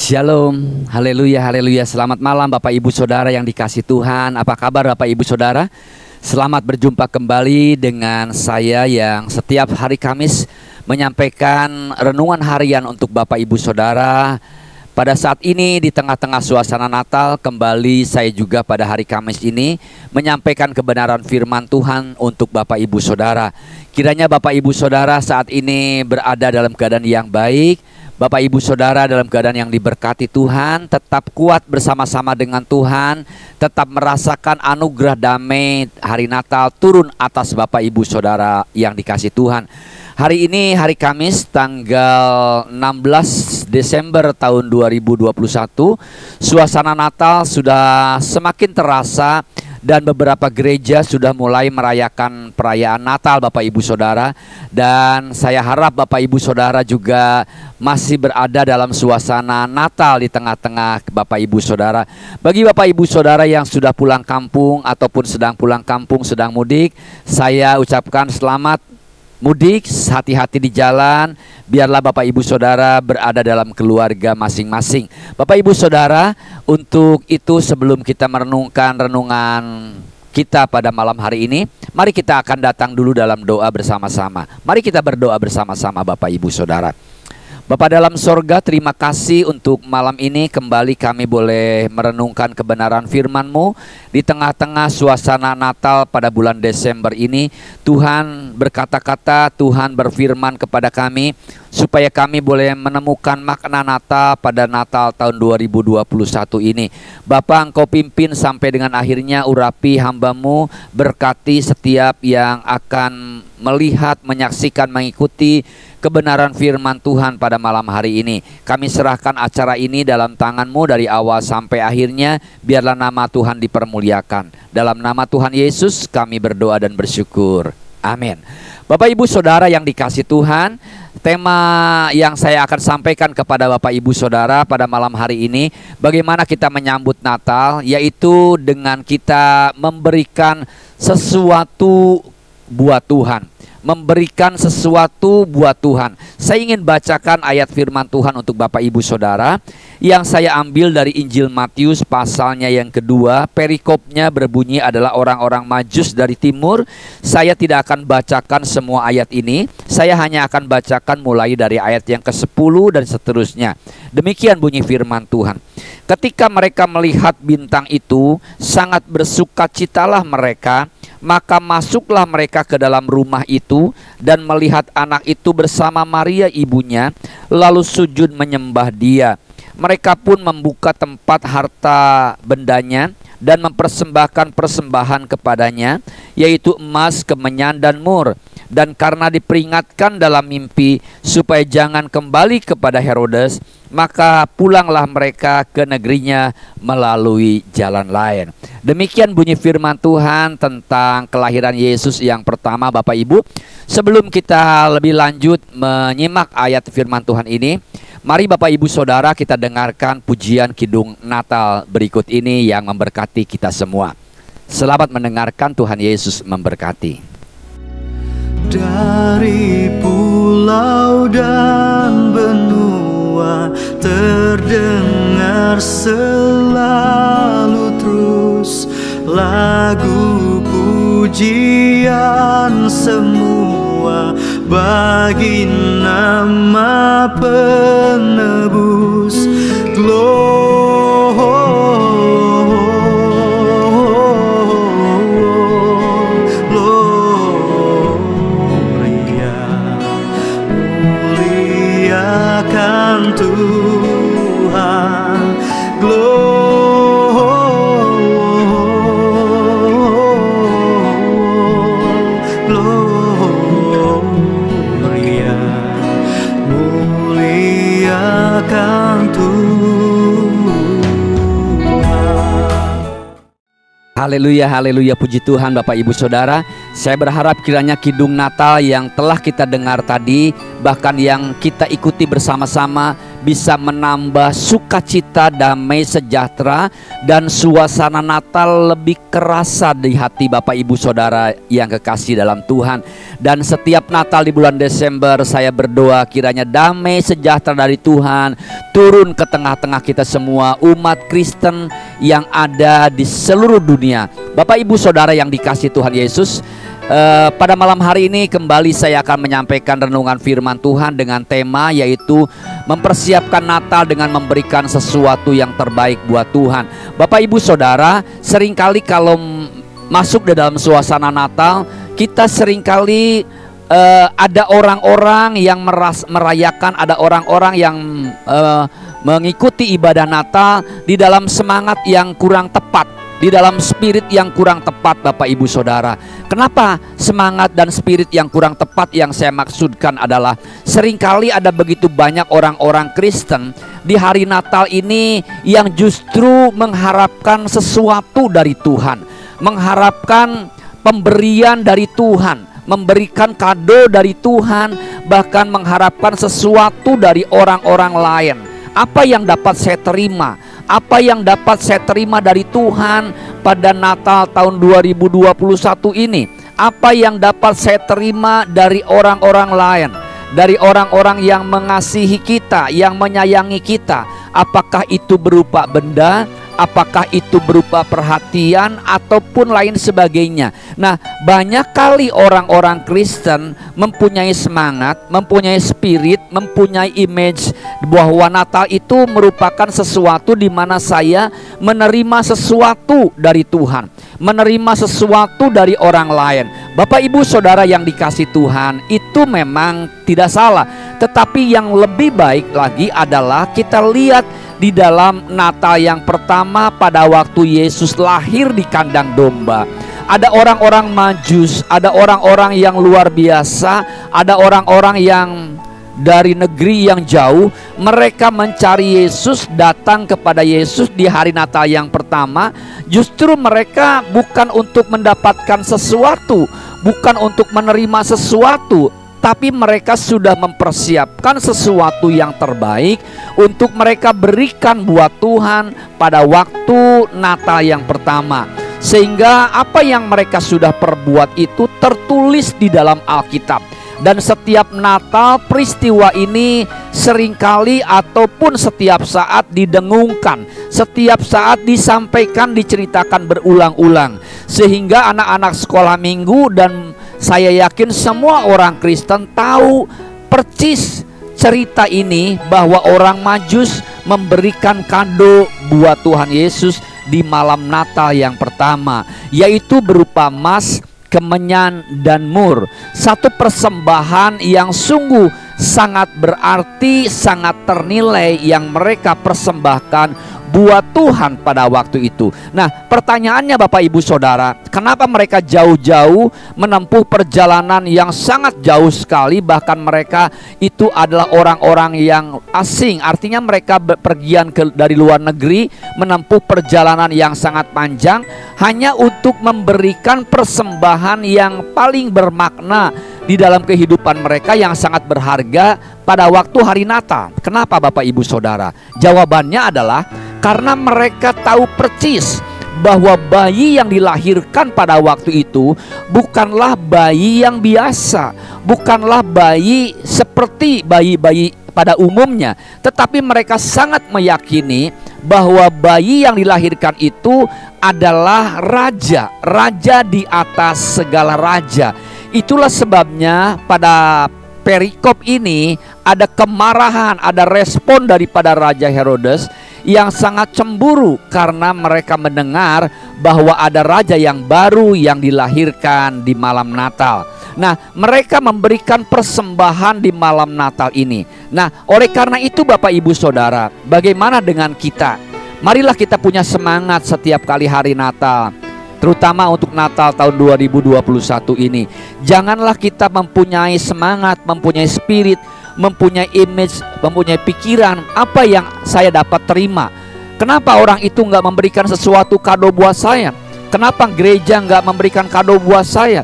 Shalom, haleluya, haleluya. Selamat malam Bapak Ibu Saudara yang dikasih Tuhan. Apa kabar Bapak Ibu Saudara? Selamat berjumpa kembali dengan saya yang setiap hari Kamis menyampaikan renungan harian untuk Bapak Ibu Saudara. Pada saat ini di tengah-tengah suasana Natal, kembali saya juga pada hari Kamis ini menyampaikan kebenaran firman Tuhan untuk Bapak Ibu Saudara. Kiranya Bapak Ibu Saudara saat ini berada dalam keadaan yang baik. Bapak Ibu Saudara dalam keadaan yang diberkati Tuhan, tetap kuat bersama-sama dengan Tuhan, tetap merasakan anugerah damai hari Natal turun atas Bapak Ibu Saudara yang dikasih Tuhan. Hari ini hari Kamis tanggal 16 Desember tahun 2021, suasana Natal sudah semakin terasa dan beberapa gereja sudah mulai merayakan perayaan Natal Bapak Ibu Saudara. Dan saya harap Bapak Ibu Saudara juga masih berada dalam suasana Natal di tengah-tengah Bapak Ibu Saudara. Bagi Bapak Ibu Saudara yang sudah pulang kampung ataupun sedang pulang kampung, sedang mudik, saya ucapkan selamat mudik, hati-hati di jalan. Biarlah Bapak Ibu Saudara berada dalam keluarga masing-masing. Bapak Ibu Saudara, untuk itu sebelum kita merenungkan renungan kita pada malam hari ini, mari kita akan datang dulu dalam doa bersama-sama. Mari kita berdoa bersama-sama Bapak Ibu Saudara. Bapa dalam sorga, terima kasih untuk malam ini kembali kami boleh merenungkan kebenaran firman-Mu di tengah-tengah suasana Natal pada bulan Desember ini. Tuhan berkata-kata, Tuhan berfirman kepada kami supaya kami boleh menemukan makna Natal pada Natal tahun 2021 ini. Bapa, Engkau pimpin sampai dengan akhirnya, urapi hamba-Mu, berkati setiap yang akan melihat, menyaksikan, mengikuti kebenaran firman Tuhan pada malam hari ini. Kami serahkan acara ini dalam tangan-Mu dari awal sampai akhirnya. Biarlah nama Tuhan dipermuliakan. Dalam nama Tuhan Yesus kami berdoa dan bersyukur. Amin. Bapak Ibu Saudara yang dikasih Tuhan, tema yang saya akan sampaikan kepada Bapak Ibu Saudara pada malam hari ini, bagaimana kita menyambut Natal, yaitu dengan kita memberikan sesuatu buat Tuhan. Memberikan sesuatu buat Tuhan. Saya ingin bacakan ayat firman Tuhan untuk Bapak Ibu Saudara yang saya ambil dari Injil Matius pasalnya yang kedua. Perikopnya berbunyi adalah orang-orang Majus dari timur. Saya tidak akan bacakan semua ayat ini. Saya hanya akan bacakan mulai dari ayat yang ke-10 dan seterusnya. Demikian bunyi firman Tuhan. Ketika mereka melihat bintang itu, sangat bersukacitalah mereka. Maka masuklah mereka ke dalam rumah itu dan melihat anak itu bersama Maria ibunya, lalu sujud menyembah dia. Mereka pun membuka tempat harta bendanya dan mempersembahkan persembahan kepadanya, yaitu emas, kemenyan, dan mur. Dan karena diperingatkan dalam mimpi supaya jangan kembali kepada Herodes, maka pulanglah mereka ke negerinya melalui jalan lain. Demikian bunyi firman Tuhan tentang kelahiran Yesus yang pertama Bapak Ibu. Sebelum kita lebih lanjut menyimak ayat firman Tuhan ini, mari Bapak Ibu Saudara kita dengarkan pujian Kidung Natal berikut ini yang memberkati kita semua. Selamat mendengarkan, Tuhan Yesus memberkati. Dari pulau dan benua terdengar selalu terus lagu pujian semua bagi nama penebus. Haleluya, haleluya, puji Tuhan Bapak Ibu Saudara. Saya berharap kiranya Kidung Natal yang telah kita dengar tadi, bahkan yang kita ikuti bersama-sama, bisa menambah sukacita, damai, sejahtera, dan suasana Natal lebih kerasa di hati Bapak Ibu Saudara yang kekasih dalam Tuhan. Dan setiap Natal di bulan Desember saya berdoa kiranya damai sejahtera dari Tuhan turun ke tengah-tengah kita semua, umat Kristen yang ada di seluruh dunia. Bapak Ibu Saudara yang dikasih Tuhan Yesus, pada malam hari ini kembali saya akan menyampaikan renungan firman Tuhan dengan tema yaitu mempersiapkan Natal dengan memberikan sesuatu yang terbaik buat Tuhan. Bapak Ibu Saudara, seringkali kalau masuk di dalam suasana Natal, kita seringkali ada orang-orang yang merayakan, ada orang-orang yang mengikuti ibadah Natal di dalam semangat yang kurang tepat, di dalam spirit yang kurang tepat. Bapak Ibu Saudara, kenapa semangat dan spirit yang kurang tepat yang saya maksudkan adalah seringkali ada begitu banyak orang-orang Kristen di hari Natal ini yang justru mengharapkan sesuatu dari Tuhan, mengharapkan pemberian dari Tuhan, memberikan kado dari Tuhan, bahkan mengharapkan sesuatu dari orang-orang lain. Apa yang dapat saya terima? Apa yang dapat saya terima dari Tuhan pada Natal tahun 2021 ini? Apa yang dapat saya terima dari orang-orang lain? Dari orang-orang yang mengasihi kita, yang menyayangi kita? Apakah itu berupa benda? Apakah itu berupa perhatian ataupun lain sebagainya? Nah, banyak kali orang-orang Kristen mempunyai semangat, mempunyai spirit, mempunyai image bahwa Natal itu merupakan sesuatu di mana saya menerima sesuatu dari Tuhan, menerima sesuatu dari orang lain. Bapak Ibu Saudara yang dikasih Tuhan, itu memang tidak salah. Tetapi yang lebih baik lagi adalah kita lihat di dalam Natal yang pertama pada waktu Yesus lahir di kandang domba. Ada orang-orang Majus, ada orang-orang yang luar biasa, ada orang-orang yang dari negeri yang jauh. Mereka mencari Yesus, datang kepada Yesus di hari Natal yang pertama. Justru mereka bukan untuk mendapatkan sesuatu, bukan untuk menerima sesuatu, tapi mereka sudah mempersiapkan sesuatu yang terbaik untuk mereka berikan buat Tuhan pada waktu Natal yang pertama. Sehingga apa yang mereka sudah perbuat itu tertulis di dalam Alkitab. Dan setiap Natal peristiwa ini seringkali ataupun setiap saat didengungkan, setiap saat disampaikan, diceritakan berulang-ulang. Sehingga anak-anak sekolah minggu dan saya yakin semua orang Kristen tahu percis cerita ini, bahwa orang Majus memberikan kado buat Tuhan Yesus di malam Natal yang pertama, yaitu berupa emas, kemenyan, dan mur. Satu persembahan yang sungguh sangat berarti, sangat ternilai yang mereka persembahkan buat Tuhan pada waktu itu. Nah, pertanyaannya Bapak Ibu Saudara, kenapa mereka jauh-jauh menempuh perjalanan yang sangat jauh sekali? Bahkan mereka itu adalah orang-orang yang asing. Artinya mereka berpergian dari luar negeri, menempuh perjalanan yang sangat panjang hanya untuk memberikan persembahan yang paling bermakna di dalam kehidupan mereka, yang sangat berharga pada waktu hari Natal. Kenapa Bapak Ibu Saudara? Jawabannya adalah karena mereka tahu percis bahwa bayi yang dilahirkan pada waktu itu bukanlah bayi yang biasa, bukanlah bayi seperti bayi-bayi pada umumnya, tetapi mereka sangat meyakini bahwa bayi yang dilahirkan itu adalah raja, raja di atas segala raja. Itulah sebabnya pada perikop ini ada kemarahan, ada respon daripada Raja Herodes yang sangat cemburu karena mereka mendengar bahwa ada raja yang baru yang dilahirkan di malam Natal. Nah, mereka memberikan persembahan di malam Natal ini. Nah, oleh karena itu Bapak Ibu Saudara, bagaimana dengan kita? Marilah kita punya semangat setiap kali hari Natal, terutama untuk Natal tahun 2021 ini. Janganlah kita mempunyai semangat, mempunyai spirit, mempunyai image, mempunyai pikiran, apa yang saya dapat terima. Kenapa orang itu nggak memberikan sesuatu kado buat saya? Kenapa gereja nggak memberikan kado buat saya?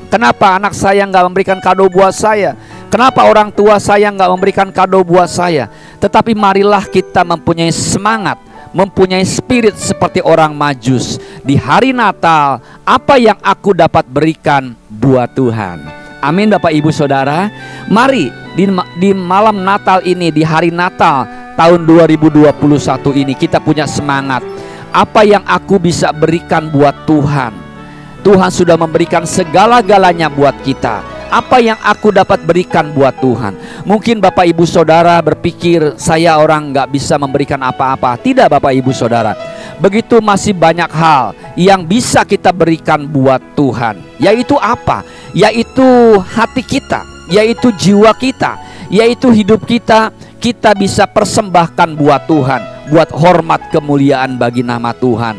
Kenapa anak saya nggak memberikan kado buat saya? Kenapa orang tua saya nggak memberikan kado buat saya? Tetapi marilah kita mempunyai semangat, mempunyai spirit seperti orang Majus. Di hari Natal, apa yang aku dapat berikan buat Tuhan? Amin Bapak Ibu Saudara. Mari di malam Natal ini, di hari Natal tahun 2021 ini, kita punya semangat. Apa yang aku bisa berikan buat Tuhan? Tuhan sudah memberikan segala-galanya buat kita. Apa yang aku dapat berikan buat Tuhan? Mungkin Bapak Ibu Saudara berpikir saya orang nggak bisa memberikan apa-apa. Tidak Bapak Ibu Saudara. Begitu masih banyak hal yang bisa kita berikan buat Tuhan. Yaitu apa? Yaitu hati kita, yaitu jiwa kita, yaitu hidup kita. Kita bisa persembahkan buat Tuhan, buat hormat kemuliaan bagi nama Tuhan.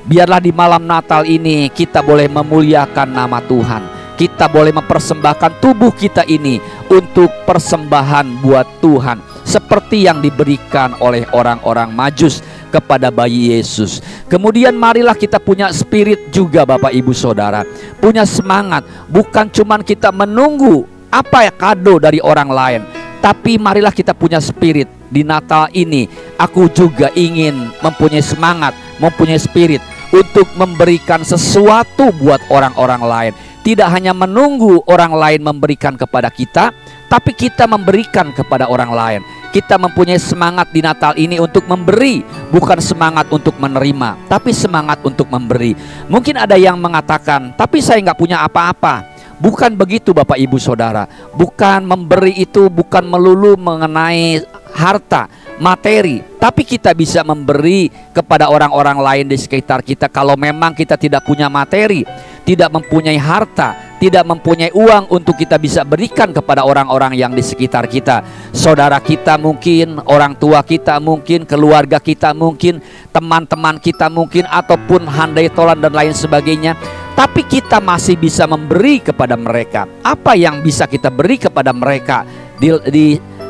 Biarlah di malam Natal ini kita boleh memuliakan nama Tuhan. Kita boleh mempersembahkan tubuh kita ini untuk persembahan buat Tuhan, seperti yang diberikan oleh orang-orang Majus kepada bayi Yesus. Kemudian marilah kita punya spirit juga Bapak Ibu Saudara, punya semangat. Bukan cuman kita menunggu apa ya kado dari orang lain, tapi marilah kita punya spirit. Di Natal ini aku juga ingin mempunyai semangat, mempunyai spirit untuk memberikan sesuatu buat orang-orang lain. Tidak hanya menunggu orang lain memberikan kepada kita, tapi kita memberikan kepada orang lain. Kita mempunyai semangat di Natal ini untuk memberi, bukan semangat untuk menerima, tapi semangat untuk memberi. Mungkin ada yang mengatakan, tapi saya nggak punya apa-apa. Bukan begitu Bapak Ibu Saudara. Bukan memberi itu bukan melulu mengenai harta, materi, tapi kita bisa memberi kepada orang-orang lain di sekitar kita. Kalau memang kita tidak punya materi, tidak mempunyai harta, tidak mempunyai uang untuk kita bisa berikan kepada orang-orang yang di sekitar kita, saudara kita mungkin, orang tua kita mungkin, keluarga kita mungkin, teman-teman kita mungkin, ataupun handai tolan dan lain sebagainya. Tapi kita masih bisa memberi kepada mereka. Apa yang bisa kita beri kepada mereka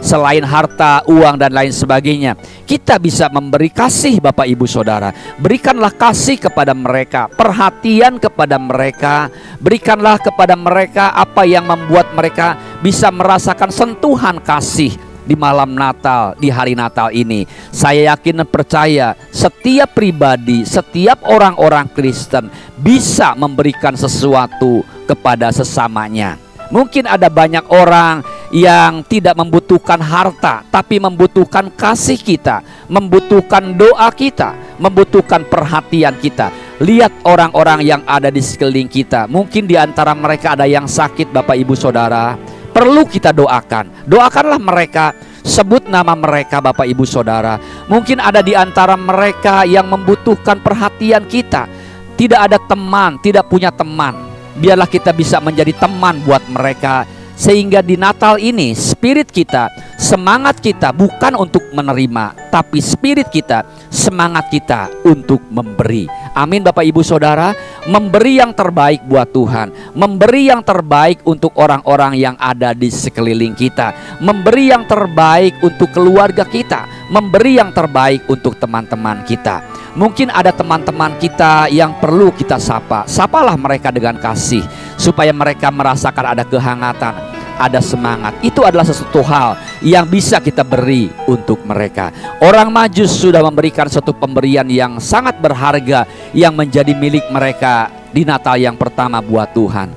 selain harta, uang dan lain sebagainya? Kita bisa memberi kasih Bapak Ibu Saudara. Berikanlah kasih kepada mereka, perhatian kepada mereka. Berikanlah kepada mereka apa yang membuat mereka bisa merasakan sentuhan kasih di malam Natal, di hari Natal ini. Saya yakin dan percaya setiap pribadi, setiap orang-orang Kristen bisa memberikan sesuatu kepada sesamanya. Mungkin ada banyak orang yang tidak membutuhkan harta, tapi membutuhkan kasih kita, membutuhkan doa kita, membutuhkan perhatian kita. Lihat orang-orang yang ada di sekeliling kita. Mungkin di antara mereka ada yang sakit Bapak Ibu Saudara. Perlu kita doakan. Doakanlah mereka, sebut nama mereka Bapak Ibu Saudara. Mungkin ada di antara mereka yang membutuhkan perhatian kita. Tidak ada teman, tidak punya teman. Biarlah kita bisa menjadi teman buat mereka. Sehingga di Natal ini spirit kita, semangat kita bukan untuk menerima, tapi spirit kita, semangat kita untuk memberi. Amin Bapak Ibu Saudara. Memberi yang terbaik buat Tuhan, memberi yang terbaik untuk orang-orang yang ada di sekeliling kita, memberi yang terbaik untuk keluarga kita, memberi yang terbaik untuk teman-teman kita. Mungkin ada teman-teman kita yang perlu kita sapa. Sapalah mereka dengan kasih, supaya mereka merasakan ada kehangatan, ada semangat. Itu adalah sesuatu hal yang bisa kita beri untuk mereka. Orang Majus sudah memberikan suatu pemberian yang sangat berharga, yang menjadi milik mereka di Natal yang pertama buat Tuhan.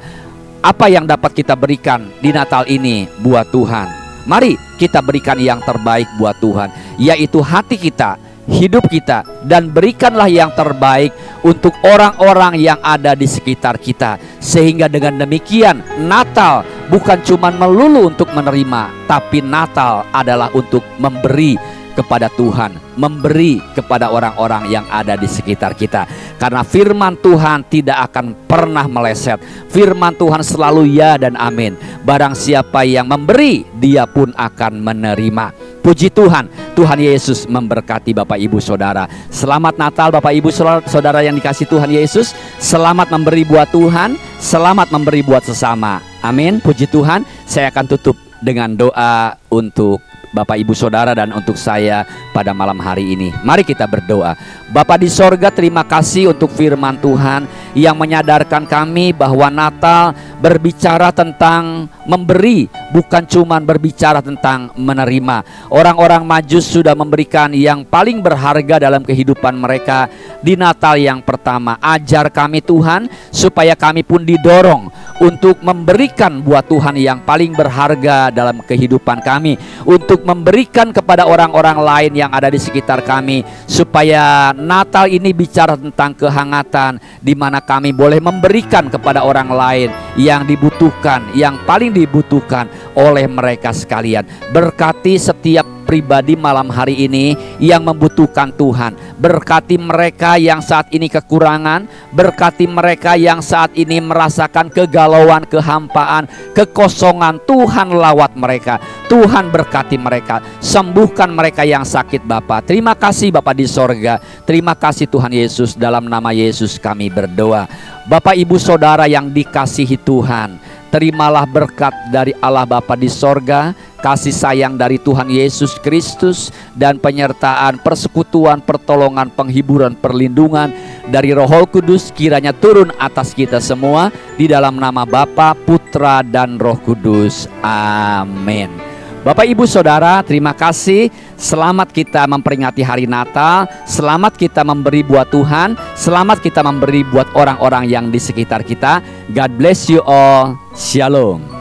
Apa yang dapat kita berikan di Natal ini buat Tuhan? Mari kita berikan yang terbaik buat Tuhan, yaitu hati kita, hidup kita, dan berikanlah yang terbaik untuk orang-orang yang ada di sekitar kita. Sehingga dengan demikian Natal bukan cuma melulu untuk menerima, tapi Natal adalah untuk memberi kepada Tuhan, memberi kepada orang-orang yang ada di sekitar kita. Karena firman Tuhan tidak akan pernah meleset. Firman Tuhan selalu ya dan amin. Barang siapa yang memberi, dia pun akan menerima. Puji Tuhan, Tuhan Yesus memberkati Bapak Ibu Saudara. Selamat Natal Bapak Ibu Saudara yang dikasih Tuhan Yesus. Selamat memberi buat Tuhan, selamat memberi buat sesama. Amin. Puji Tuhan. Saya akan tutup dengan doa untuk Bapak Ibu Saudara dan untuk saya pada malam hari ini. Mari kita berdoa. Bapa di sorga, terima kasih untuk firman Tuhan yang menyadarkan kami bahwa Natal berbicara tentang memberi, bukan cuma berbicara tentang menerima. Orang-orang Majus sudah memberikan yang paling berharga dalam kehidupan mereka di Natal yang pertama. Ajar kami Tuhan supaya kami pun didorong untuk memberikan buat Tuhan yang paling berharga dalam kehidupan kami, untuk memberikan kepada orang-orang lain yang ada di sekitar kami, supaya Natal ini bicara tentang kehangatan, di mana kami boleh memberikan kepada orang lain yang dibutuhkan, yang paling dibutuhkan oleh mereka sekalian. Berkati setiap pribadi malam hari ini yang membutuhkan Tuhan. Berkati mereka yang saat ini kekurangan, berkati mereka yang saat ini merasakan kegalauan, kehampaan, kekosongan. Tuhan lawat mereka, Tuhan berkati mereka, sembuhkan mereka yang sakit Bapa. Terima kasih Bapa di sorga, terima kasih Tuhan Yesus. Dalam nama Yesus kami berdoa. Bapak Ibu Saudara yang dikasihi Tuhan, terimalah berkat dari Allah Bapa di sorga, kasih sayang dari Tuhan Yesus Kristus, dan penyertaan, persekutuan, pertolongan, penghiburan, perlindungan dari Roh Kudus kiranya turun atas kita semua di dalam nama Bapa, Putra, dan Roh Kudus. Amin. Bapak Ibu Saudara, terima kasih. Selamat kita memperingati hari Natal. Selamat kita memberi buat Tuhan. Selamat kita memberi buat orang-orang yang di sekitar kita. God bless you all. Shalom.